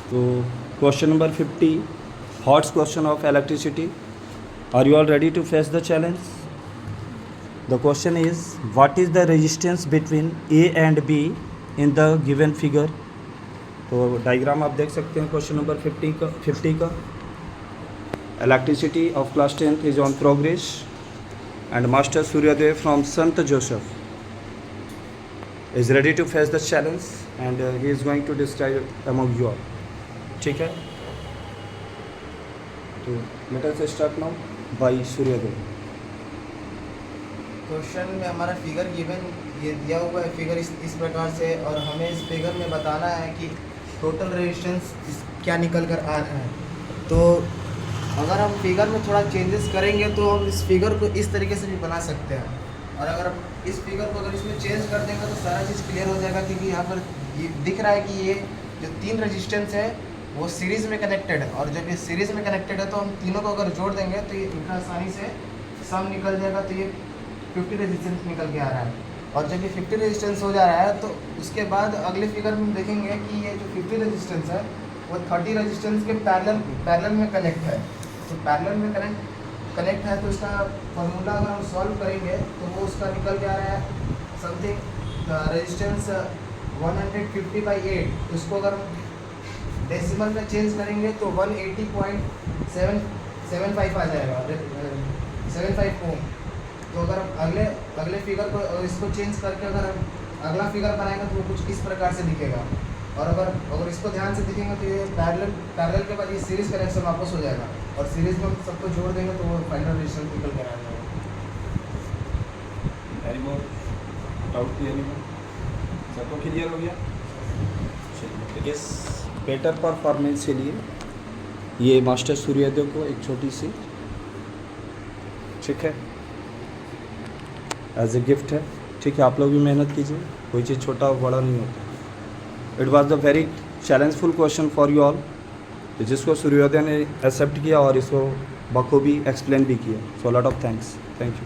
तो question number 50, HOTS question of electricity. Are you all ready to face the challenge? The question is what is the resistance between A and B in the given figure. तो diagram आप देख सकते हैं question number 50 का. Electricity of class 10th is on progress and Master Suryadev from Sant Joseph is ready to face the challenge and he is going to describe among you all. ठीक है, तो let us start now by Suryadev. Question में हमारा figure given ये दिया हुआ है. Figure इस प्रकार से, और हमें इस फिगर में बताना है कि टोटल रेजिस्टेंस क्या निकल कर आ रहा है. तो अगर हम फिगर में थोड़ा चेंजेस करेंगे तो हम इस फिगर को इस तरीके से भी बना सकते हैं. और अगर हम इस फिगर को अगर इसमें चेंज कर देंगे तो सारा चीज़ क्लियर हो जाएगा, क्योंकि यहाँ पर ये दिख रहा है कि ये जो 3 रेजिस्टेंस है वो सीरीज़ में कनेक्टेड है. और जब ये सीरीज़ में कनेक्टेड है तो हम तीनों को अगर जोड़ देंगे तो ये इतना आसानी से सम निकल जाएगा. तो ये 50 रेजिस्टेंस निकल के आ रहा है. और जब ये 50 रेजिस्टेंस हो जा रहा है तो उसके बाद अगले फिगर में हम देखेंगे कि ये जो 50 रेजिस्टेंस है वो 30 रेजिस्टेंस के पैरेलल में कनेक्ट है. तो पैरेलल में कनेक्ट है तो इसका फॉर्मूला अगर हम सॉल्व करेंगे तो वो उसका निकल के आ रहा है समथिंग रेजिस्टेंस 150/8. तो इसको अगर हम डेसिमल में चेंज करेंगे तो 180.775 आ जाएगा, 75 ओम. तो अगर हम अगले फिगर को इसको चेंज करके अगर हम अगला फिगर बनाएंगे तो वो कुछ इस प्रकार से दिखेगा. और अगर इसको ध्यान से देखेंगे तो ये पैरेलल के बाद ये सीरीज़ कनेक्शन वापस हो जाएगा. और सीरीज़ में हम सबको जोड़ देंगे तो वो फाइनल रेजिस्टेंस निकल कर आ जाएगा. एनी मोर डाउट क्लियर नहीं? सबको क्लियर हो गया? चलिए, इस बेटर परफॉर्मेंस के लिए ये मास्टर सूर्योदय को एक छोटी सी, ठीक है, एज ए गिफ्ट है. ठीक है, आप लोग भी मेहनत कीजिए, कोई चीज़ छोटा बड़ा नहीं होता. It was the very challengeful question for you all, जिसको सूर्योदय ने एक्सेप्ट किया और इसको बखूबी एक्सप्लेन भी किया. So lot of thanks. Thank you.